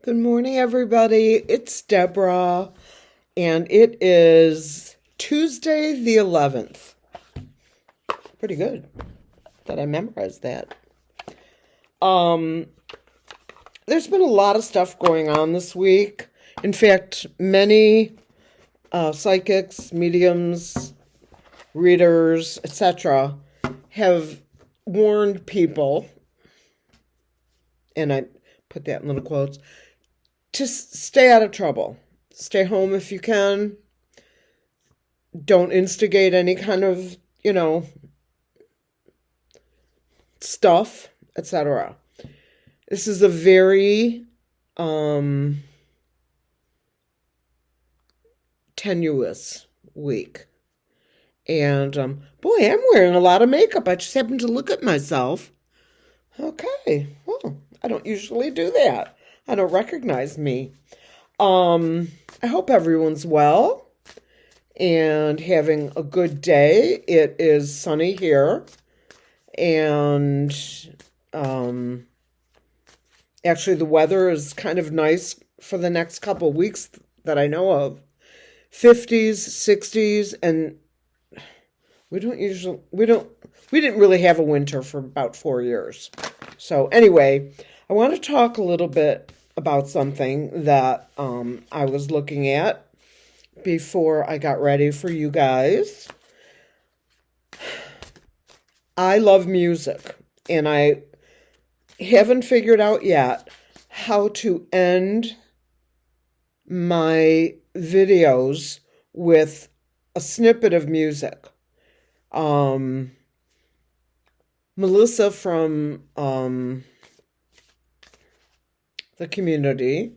Good morning, everybody. It's Deborah, and it is Tuesday the 11th. Pretty good that I memorized that. There's been a lot of stuff going on this week. In fact, many psychics, mediums, readers, etc., have warned people, and I put that in little quotes, to stay out of trouble. Stay home if you can. Don't instigate any kind of, stuff, etc. This is a very tenuous week. And boy, I'm wearing a lot of makeup. I just happened to look at myself. Okay, well, I don't usually do that. I don't recognize me. I hope everyone's well and having a good day. It is sunny here, and actually the weather is kind of nice for the next couple weeks that I know of. 50s, 60s, and we didn't really have a winter for about 4 years. So anyway, I want to talk a little bit about something that I was looking at before I got ready for you guys. I love music, and I haven't figured out yet how to end my videos with a snippet of music. Melissa from the community,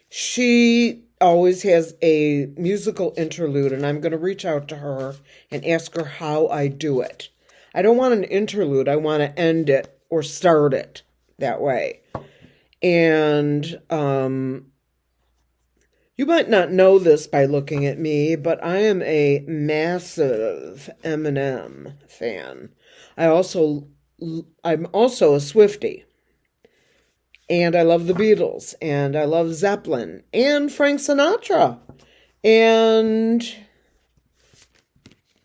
she always has a musical interlude, and I'm going to reach out to her and ask her how I do it. I don't want an interlude. I want to end it or start it that way. And you might not know this by looking at me, but I am a massive Eminem fan. I'm also a Swiftie. And I love the Beatles, and I love Zeppelin, and Frank Sinatra, and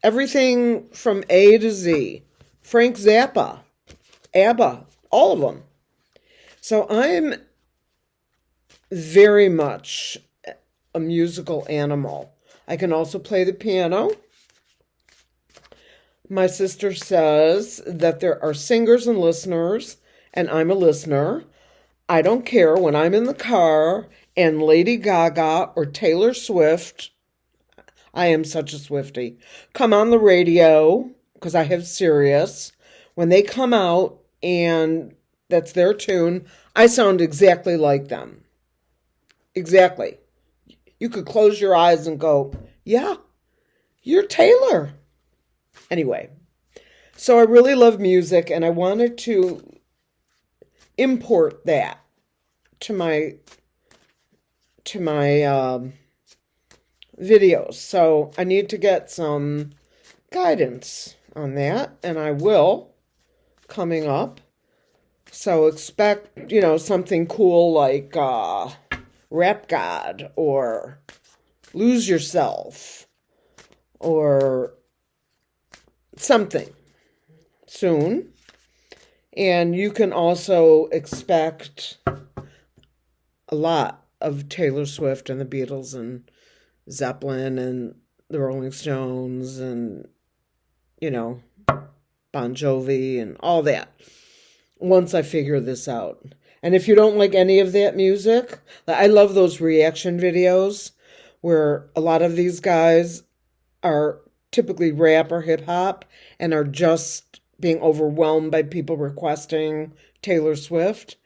everything from A to Z. Frank Zappa, ABBA, all of them. So I'm very much a musical animal. I can also play the piano. My sister says that there are singers and listeners, and I'm a listener. I don't care when I'm in the car and Lady Gaga or Taylor Swift, I am such a Swiftie, come on the radio, because I have Sirius. When they come out and that's their tune, I sound exactly like them. Exactly. You could close your eyes and go, yeah, you're Taylor. Anyway, so I really love music, and I wanted to import that to my videos. So I need to get some guidance on that, and I will coming up. So expect, something cool like Rap God or Lose Yourself or something soon. And you can also expect a lot of Taylor Swift and the Beatles and Zeppelin and the Rolling Stones and, Bon Jovi and all that once I figure this out. And if you don't like any of that music, I love those reaction videos where a lot of these guys are typically rap or hip hop and are just being overwhelmed by people requesting Taylor Swift,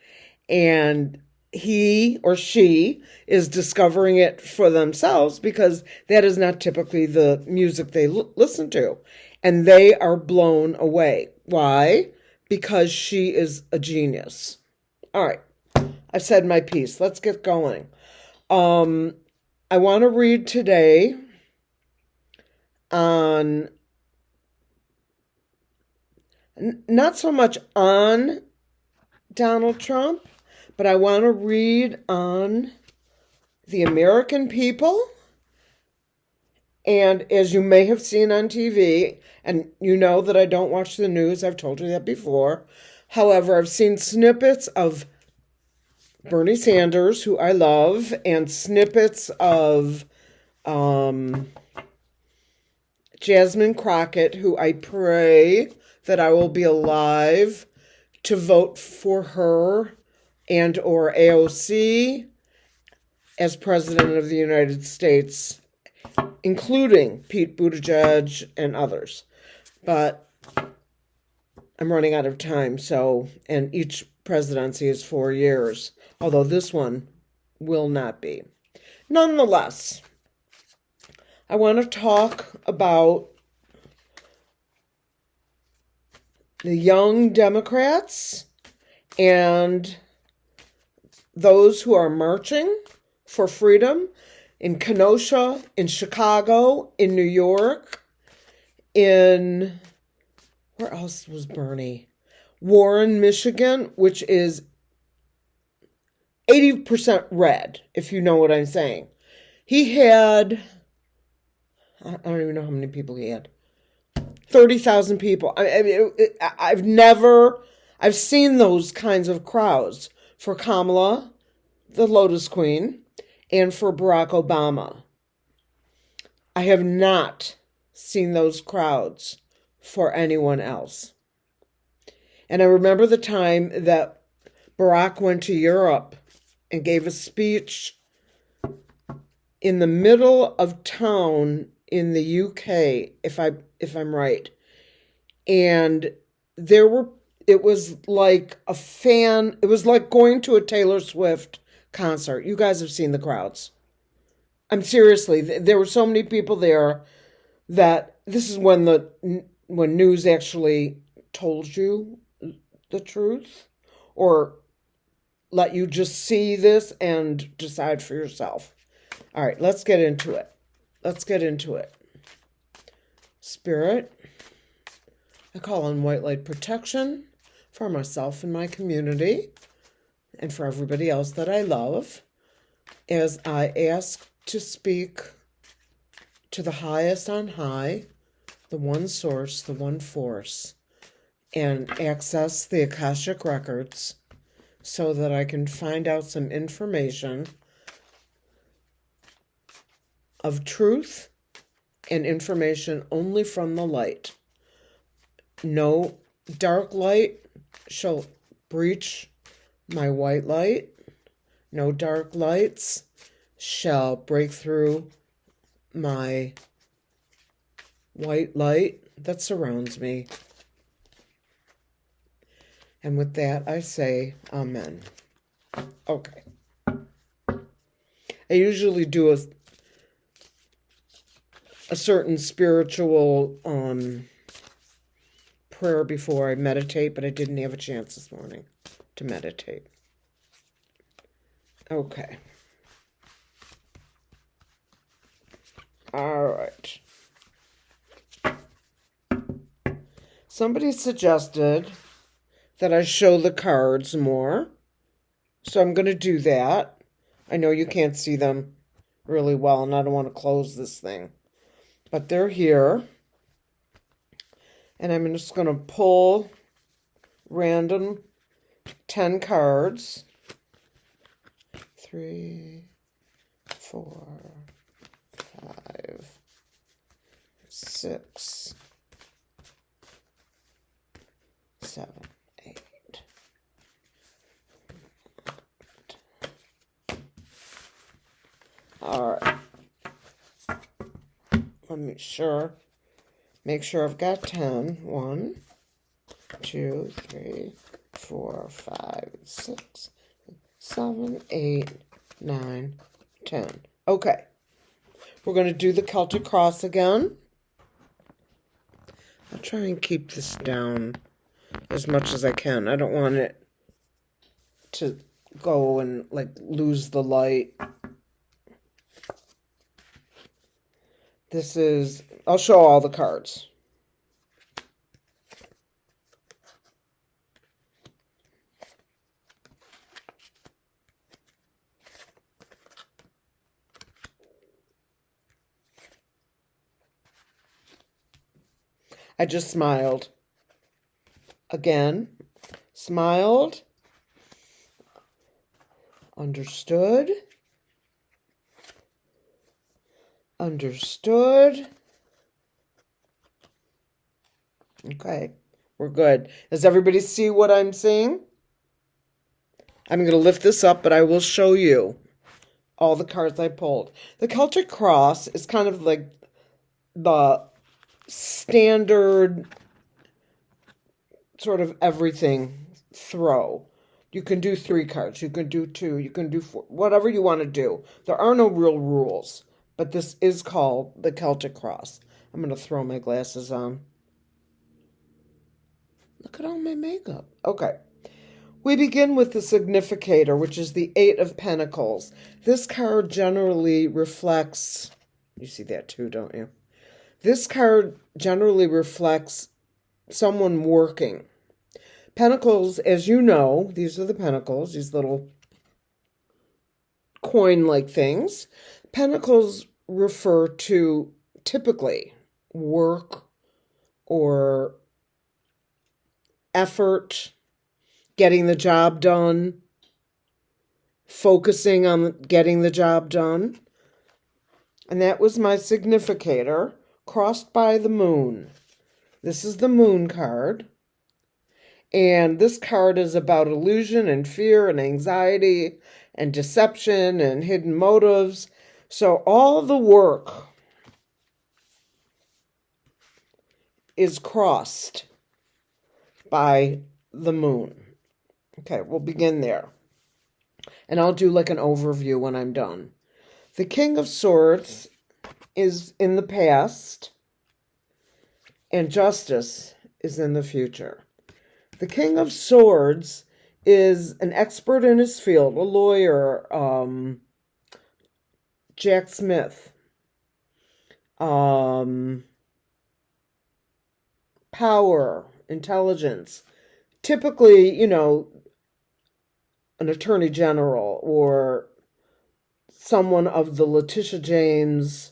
and he or she is discovering it for themselves because that is not typically the music they listen to, and they are blown away. Why? Because she is a genius. All right, I've said my piece. Let's get going. I want to read today on not so much on Donald Trump, But I want to read on the American people. And as you may have seen on TV, and you know that I don't watch the news, I've told you that before. However, I've seen snippets of Bernie Sanders, who I love, and snippets of Jasmine Crockett, who I pray that I will be alive to vote for her and or AOC as President of the United States, including Pete Buttigieg and others. But I'm running out of time, and each presidency is 4 years, although this one will not be. Nonetheless, I want to talk about the young Democrats and those who are marching for freedom in Kenosha, in Chicago, in New York, where else was Bernie? Warren, Michigan, which is 80% red, if you know what I'm saying. He had, I don't even know how many people he had. 30,000 people. I've seen those kinds of crowds for Kamala, the Lotus Queen, and for Barack Obama. I have not seen those crowds for anyone else. And I remember the time that Barack went to Europe and gave a speech in the middle of town in the UK, if I'm right. And it was like going to a Taylor Swift concert. You guys have seen the crowds. I'm seriously, there were so many people there that this is when news actually told you the truth, or let you just see this and decide for yourself. All right, let's get into it. Spirit, I call on white light protection for myself and my community and for everybody else that I love, as I ask to speak to the highest on high, the one source, the one force, and access the Akashic records so that I can find out some information of truth and information only from the light. No dark light shall breach my white light. No dark lights shall break through my white light that surrounds me. And with that, I say amen. Okay. I usually do a certain spiritual prayer before I meditate, but I didn't have a chance this morning to meditate. Okay. All right. Somebody suggested that I show the cards more, so I'm going to do that. I know you can't see them really well, and I don't want to close this thing, but they're here. And I'm just going to pull random 10 cards. 3, 4, 5, 6, 7, 8. All right. Let me make sure I've got 10. 1, 2, 3, 4, 5, 6, 7, 8, 9, 10. Okay. We're going to do the Celtic Cross again. I'll try and keep this down as much as I can. I don't want it to go and lose the light. I'll show all the cards. I just smiled. Again, smiled. Understood. Understood. Okay, we're good. Does everybody see what I'm seeing? I'm going to lift this up, but I will show you all the cards I pulled. The Celtic Cross is kind of like the standard sort of everything throw. You can do 3 cards, you can do 2, you can do 4, whatever you want to do. There are no real rules, but this is called the Celtic Cross. I'm going to throw my glasses on. Look at all my makeup. Okay. We begin with the Significator, which is the 8 of Pentacles. This card generally reflects, you see that too, don't you? This card generally reflects someone working. Pentacles, as you know, these are the pentacles, these little coin-like things. Pentacles refer to typically work or effort, getting the job done, focusing on getting the job done. And that was my Significator, crossed by the moon. This is the moon card. And this card is about illusion and fear and anxiety and deception and hidden motives. So all the work is crossed by the moon. Okay, we'll begin there. And I'll do like an overview when I'm done. The King of Swords is in the past, and Justice is in the future. The King of Swords is an expert in his field, a lawyer, Jack Smith, power, intelligence. Typically, you know, an attorney general or someone of the Letitia James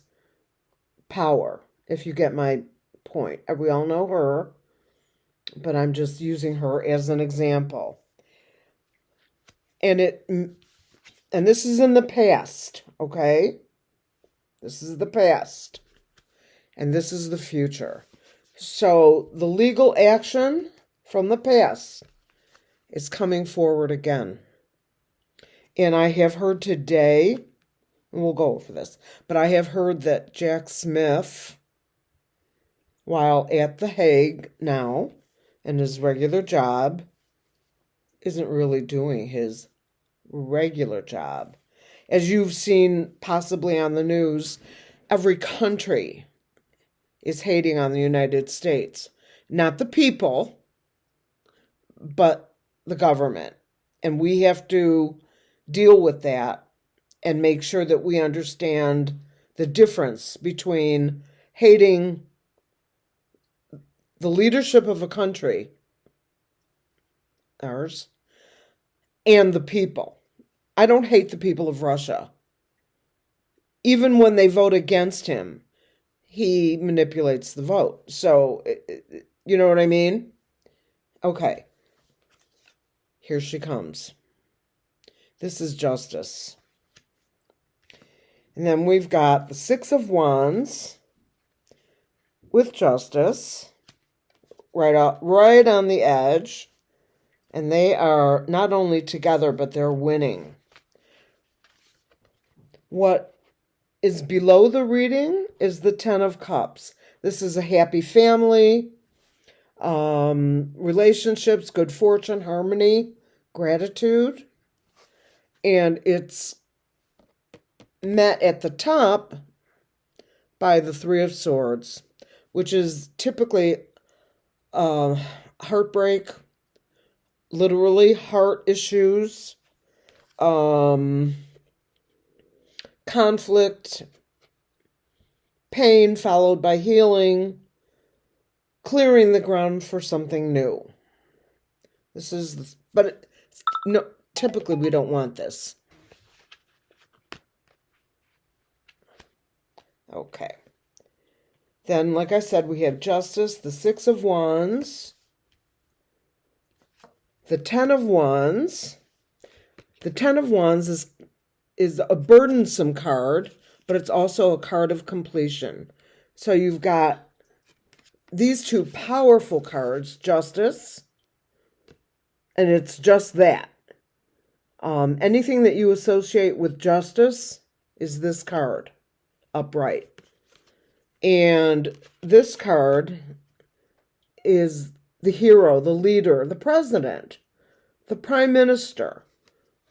power, if you get my point. We all know her, but I'm just using her as an example. And this is in the past, okay? This is the past. And this is the future. So the legal action from the past is coming forward again. And I have heard today, and we'll go over this, but I have heard that Jack Smith, while at The Hague now, in his regular job, isn't really doing his regular job. As you've seen possibly on the news, every country is hating on the United States. Not the people, but the government. And we have to deal with that and make sure that we understand the difference between hating the leadership of a country, ours, and the people. I don't hate the people of Russia. Even when they vote against him, he manipulates the vote. So, you know what I mean? Okay. Here she comes. This is Justice. And then we've got the 6 of Wands with Justice right on the edge. And they are not only together, but they're winning. What is below the reading is the 10 of Cups. This is a happy family, relationships, good fortune, harmony, gratitude. And it's met at the top by the 3 of Swords, which is typically heartbreak, literally heart issues, conflict, pain followed by healing, clearing the ground for something new. No, typically we don't want this. Okay. Then, like I said, we have Justice, the Six of Wands, the Ten of Wands. The Ten of Wands is a burdensome card, but it's also a card of completion. So you've got these two powerful cards, Justice, and it's just that. Anything that you associate with justice is this card, upright. And this card is the hero, the leader, the president, the prime minister,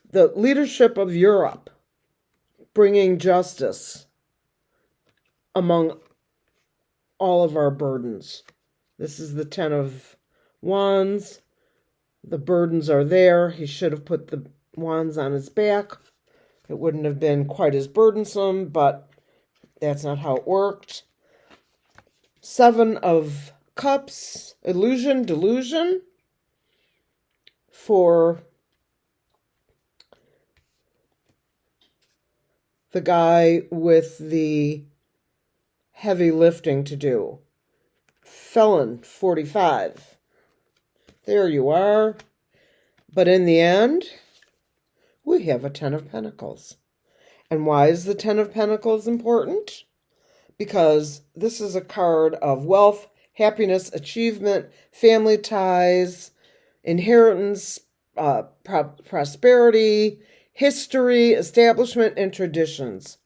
the leadership of Europe, bringing justice among all of our burdens. This is the Ten of Wands. The burdens are there. He should have put the wands on his back. It wouldn't have been quite as burdensome, but that's not how it worked. Seven of Cups, illusion, delusion, for the guy with the heavy lifting to do. Felon, 45. There you are. But in the end, we have a Ten of Pentacles. And why is the Ten of Pentacles important? Because this is a card of wealth, happiness, achievement, family ties, inheritance, prosperity, history, establishment, and traditions.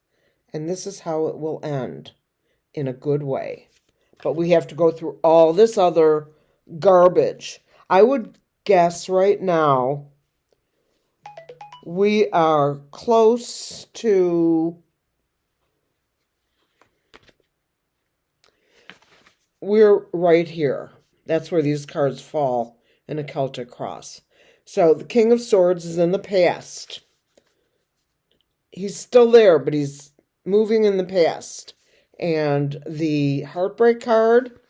And this is how it will end, in a good way. But we have to go through all this other garbage. I would guess right now we are close to, we're right here. That's where these cards fall in a Celtic cross. So the King of Swords is in the past. He's still there, but he's moving in the past. And the Heartbreak card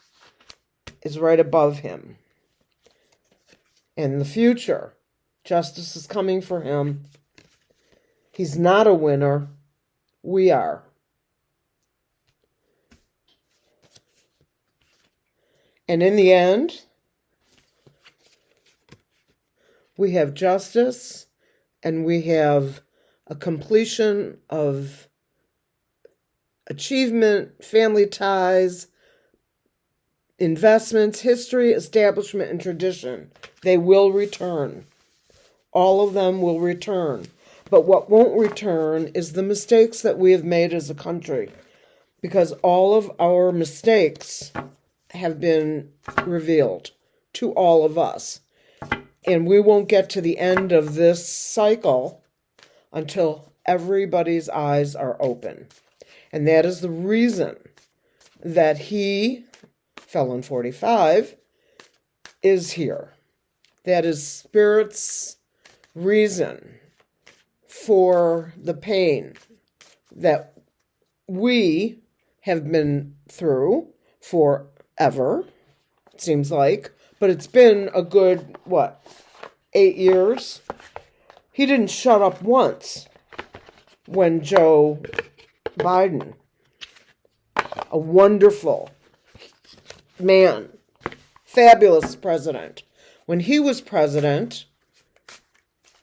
is right above him. In the future, justice is coming for him. He's not a winner. We are. And in the end, we have justice, and we have a completion of achievement, family ties, investments, history, establishment, and tradition. They will return. All of them will return. But what won't return is the mistakes that we have made as a country. Because all of our mistakes have been revealed to all of us. And we won't get to the end of this cycle until everybody's eyes are open. And that is the reason that he, Felon 45, is here. That is Spirit's reason for the pain that we have been through forever, it seems like. But it's been a good, 8 years? He didn't shut up once when Joe Biden, a wonderful man, fabulous president, when he was president,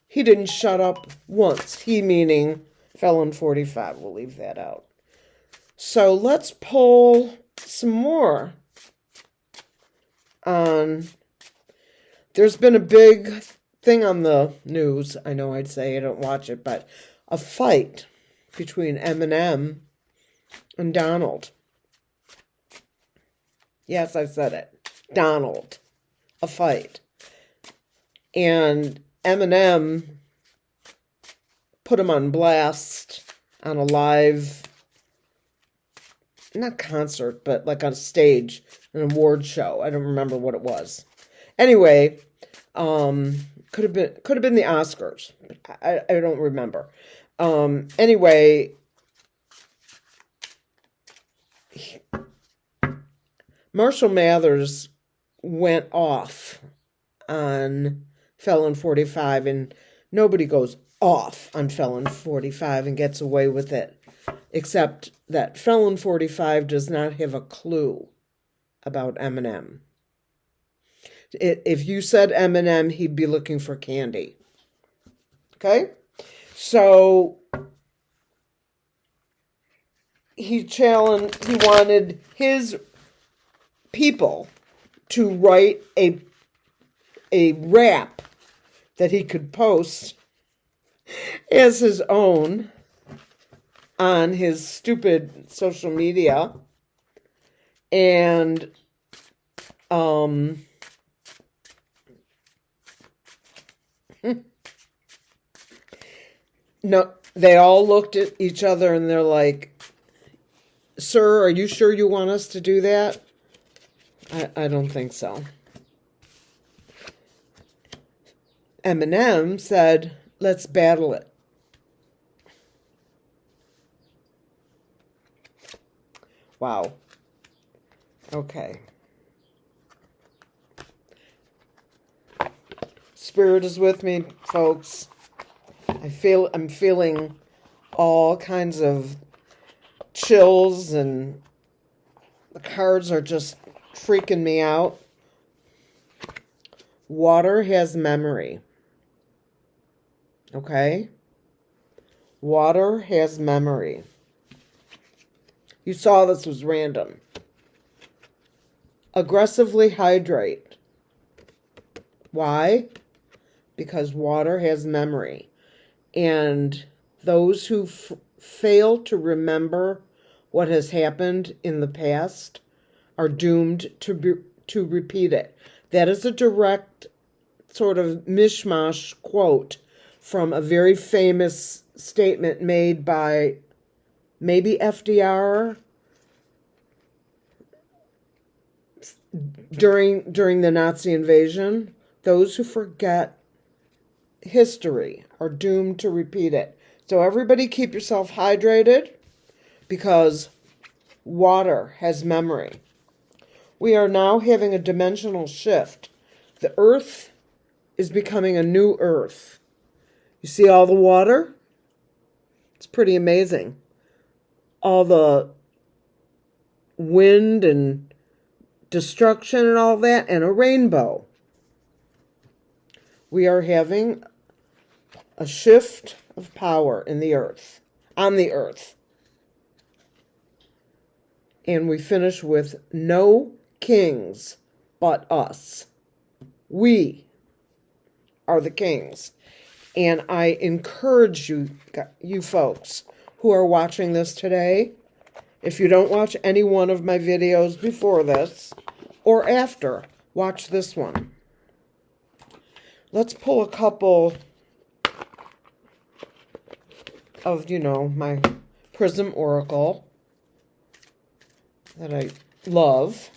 he didn't shut up once. He meaning Felon 45. We'll leave that out. So let's pull some more on. There's been a big thing on the news. I know I'd say I don't watch it, but a fight between Eminem and Donald. Yes, I said it. Donald. A fight. And Eminem put him on blast on a live, not concert, but like on a stage, an award show. I don't remember what it was. Anyway, could have been the Oscars. I don't remember. Anyway, Marshall Mathers went off on Felon 45 and Nobody goes off on Felon 45 and gets away with it, except that Felon 45 does not have a clue about Eminem. If you said Eminem, he'd be looking for candy. Okay? So he wanted his people to write a rap that he could post as his own on his stupid social media. And no, they all looked at each other and they're like, "Sir, are you sure you want us to do that?" I don't think so. Eminem said, "Let's battle it." Wow. Okay. Spirit is with me, folks. I'm feeling all kinds of chills, and the cards are just freaking me out. Water has memory. Okay? Water has memory. You saw this was random. Aggressively hydrate. Why? Because water has memory. And those who fail to remember what has happened in the past are doomed to repeat it. That is a direct sort of mishmash quote from a very famous statement made by maybe FDR during the Nazi invasion. Those who forget history are doomed to repeat it. So everybody keep yourself hydrated, because water has memory. We are now having a dimensional shift. The earth is becoming a new earth. You see all the water? It's pretty amazing. All the wind and destruction and all that, and a rainbow. We are having a shift of power in the earth, on the earth. And we finish with no kings but us. We are the kings. And I encourage you folks who are watching this today, if you don't watch any one of my videos before this or after, watch this one. Let's pull a couple of, my Prism Oracle that I love.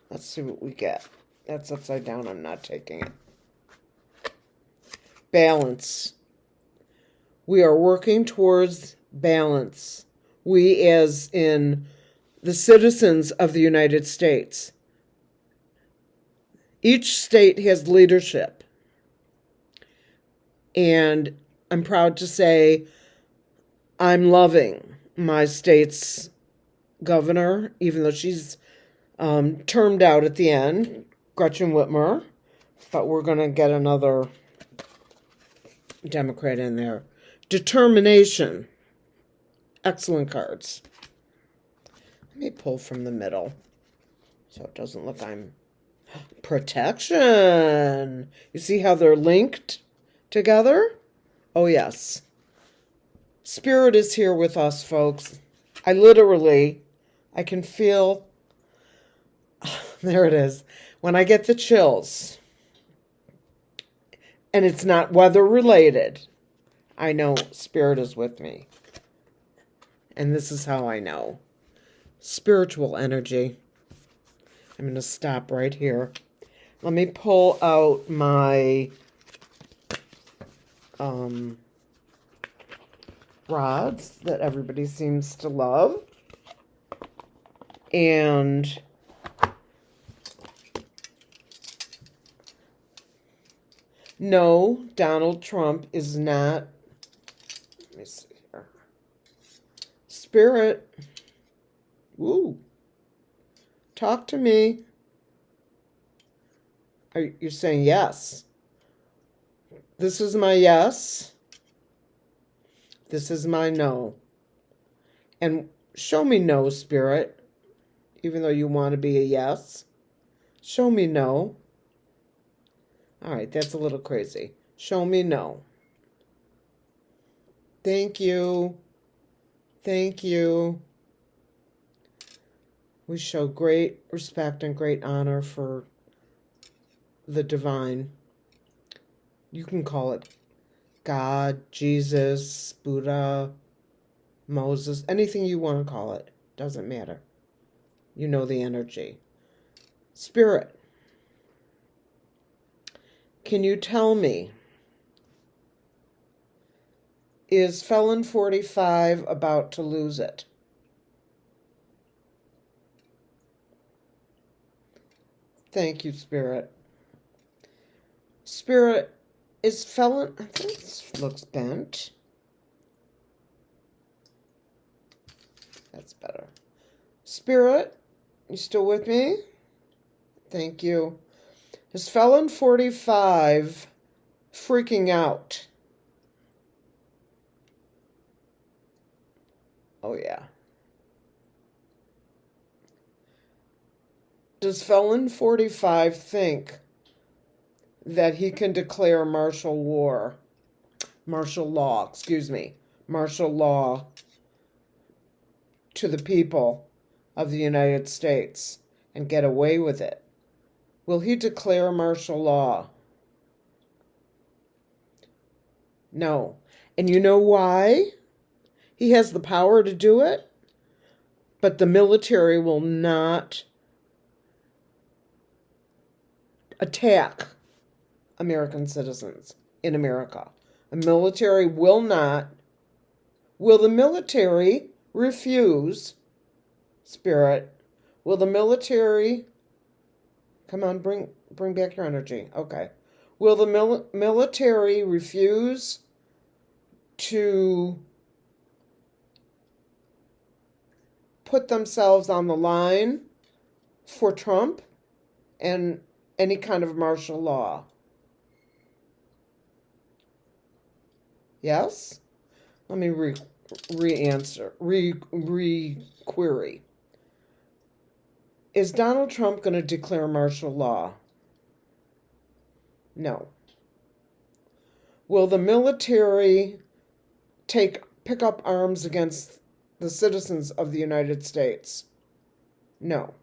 Let's see what we get. That's upside down. I'm not taking it. Balance. We are working towards balance. We, as in the citizens of the United States. Each state has leadership. And I'm proud to say I'm loving my state's governor, even though she's termed out at the end, Gretchen Whitmer. But we're going to get another Democrat in there. Determination. Excellent cards. Let me pull from the middle so it doesn't look I'm... Protection. You see how they're linked together? Oh, yes. Spirit is here with us, folks. I can feel... There it is. When I get the chills, and it's not weather related, I know Spirit is with me. And this is how I know. Spiritual energy. I'm going to stop right here. Let me pull out my rods that everybody seems to love. And No, Donald Trump is not. Let me see here. Spirit. Woo. Talk to me. Are you saying yes? This is my yes. This is my no. And show me no, Spirit. Even though you want to be a yes. Show me no. All right, that's a little crazy. Show me no. Thank you. Thank you. We show great respect and great honor for the divine. You can call it God, Jesus, Buddha, Moses, anything you want to call it. Doesn't matter. You know the energy. Spirit, can you tell me, is Felon 45 about to lose it? Thank you, Spirit. Spirit, is Felon... I think this looks bent. That's better. Spirit, you still with me? Thank you. Is Felon 45 freaking out? Oh, yeah. Does Felon 45 think that he can declare martial law, to the people of the United States and get away with it? Will he declare martial law? No. And you know why? He has the power to do it, but the military will not attack American citizens in America. The military will not. Will the military refuse, Spirit? Will the military... Come on, bring back your energy. Okay. Will the military refuse to put themselves on the line for Trump and any kind of martial law? Yes? Let me re-query. Is Donald Trump going to declare martial law? No. Will the military pick up arms against the citizens of the United States? No.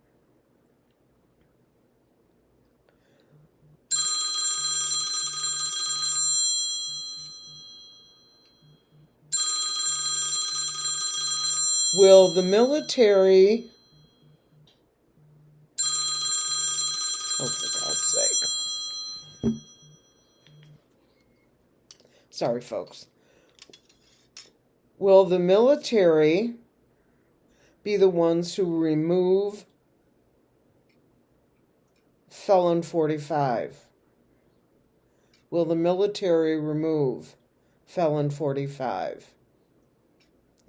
Will the military... Oh, for God's sake. Sorry, folks. Will the military be the ones who remove Felon 45? Will the military remove Felon 45?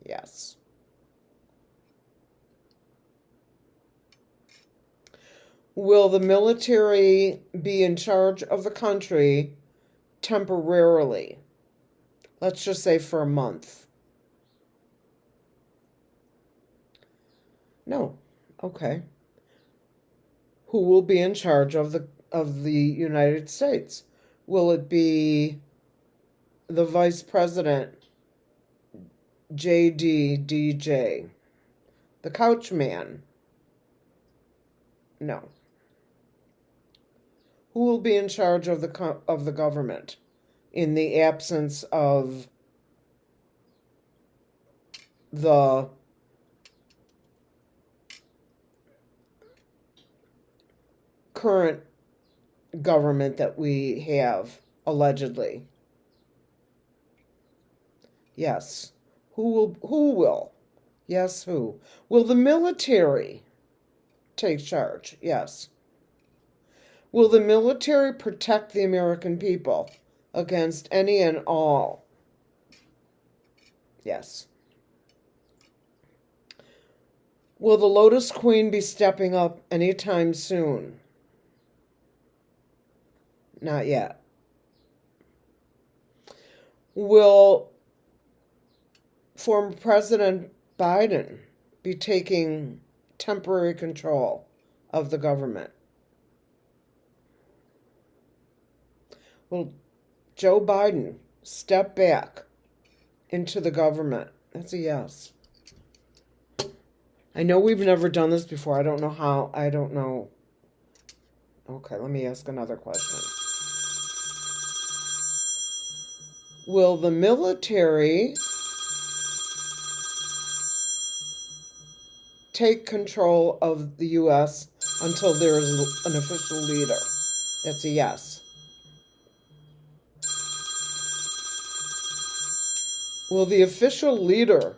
Yes. Will the military be in charge of the country temporarily? Let's just say for a month. No. Okay. Who will be in charge of the United States? Will it be the Vice President, JDDJ, the couch man? No. Who will be in charge of the government in the absence of the current government that we have, allegedly? Yes. Who will? Yes, who? Will the military take charge? Yes. Will the military protect the American people against any and all? Yes. Will the Lotus Queen be stepping up anytime soon? Not yet. Will former President Biden be taking temporary control of the government? Will Joe Biden step back into the government? That's a yes. I know we've never done this before. I don't know how. I don't know. Okay, let me ask another question. Will the military take control of the U.S. until there is an official leader? That's a yes. Will the official leader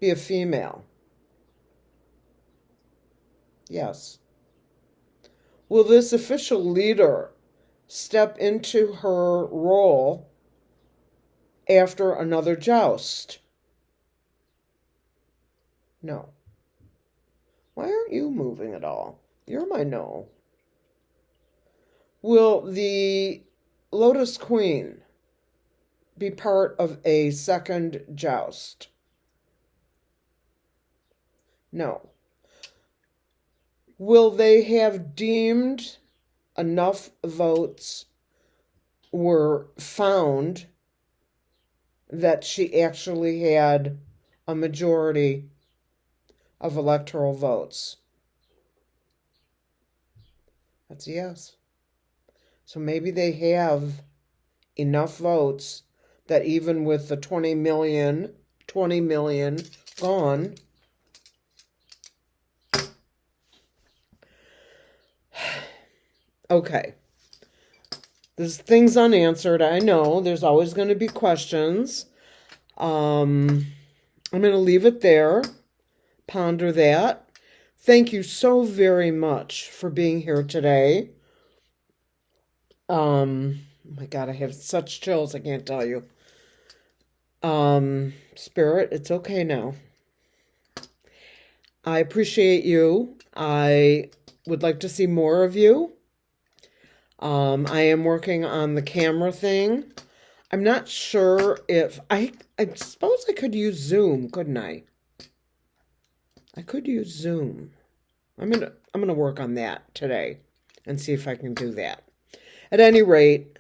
be a female? Yes. Will this official leader step into her role after another joust? No. Why aren't you moving at all? You're my no. Will the Lotus Queen be part of a second joust? No. Will they have deemed enough votes were found that she actually had a majority of electoral votes? That's a yes. So maybe they have enough votes that even with the 20 million gone, okay. There's things unanswered. I know there's always going to be questions. I'm going to leave it there. Ponder that. Thank you so very much for being here today. Oh my God, I have such chills, I can't tell you. Spirit, it's okay now. I appreciate you. I would like to see more of you. I am working on the camera thing. I'm not sure if I suppose I could use Zoom, couldn't I? I could use Zoom. I'm gonna work on that today and see if I can do that. At any rate,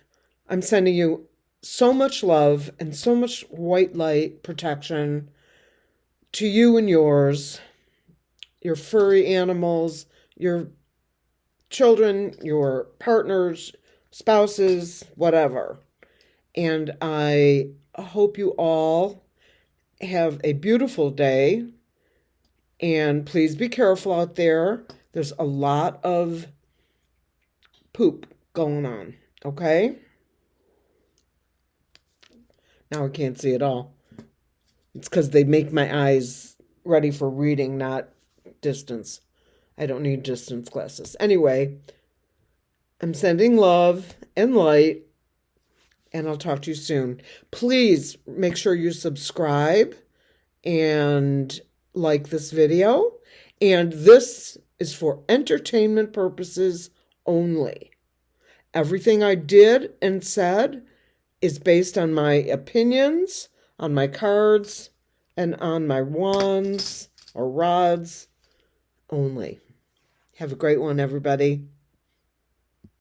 I'm sending you so much love and so much white light protection to you and yours, your furry animals, your children, your partners, spouses, whatever. And I hope you all have a beautiful day. And please be careful out there. There's a lot of poop going on, okay? Now I can't see it all. It's because they make my eyes ready for reading, not distance. I don't need distance glasses. Anyway, I'm sending love and light, and I'll talk to you soon. Please make sure you subscribe and like this video. And this is for entertainment purposes only. Everything I did and said is based on my opinions, on my cards, and on my wands or rods only. Have a great one, everybody.